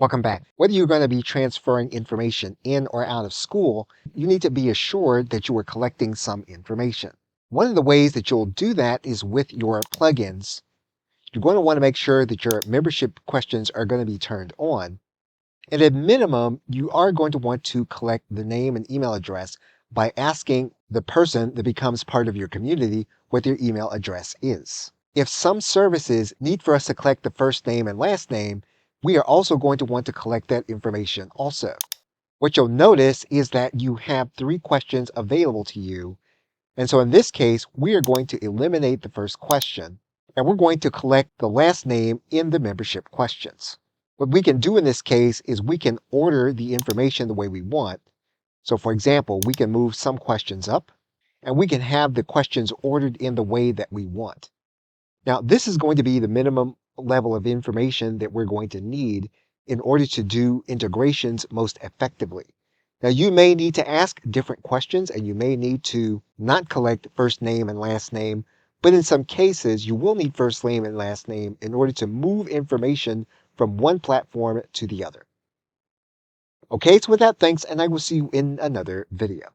Welcome back. Whether you're going to be transferring information in or out of school, you need to be assured that you are collecting some information. One of the ways that you'll do that is with your plugins. You're going to want to make sure that your membership questions are going to be turned on. And at minimum, you are going to want to collect the name and email address by asking the person that becomes part of your community what their email address is. If some services need for us to collect the first name and last name, we are also going to want to collect that information also. What you'll notice is that you have 3 questions available to you. And so in this case, we are going to eliminate the first question, and we're going to collect the last name in the membership questions. What we can do in this case is we can order the information the way we want. So for example, we can move some questions up, and we can have the questions ordered in the way that we want. Now, this is going to be the minimum level of information that we're going to need in order to do integrations most effectively. Now, you may need to ask different questions, and you may need to not collect first name and last name, but in some cases, you will need first name and last name in order to move information from one platform to the other. Okay, so with that, thanks, and I will see you in another video.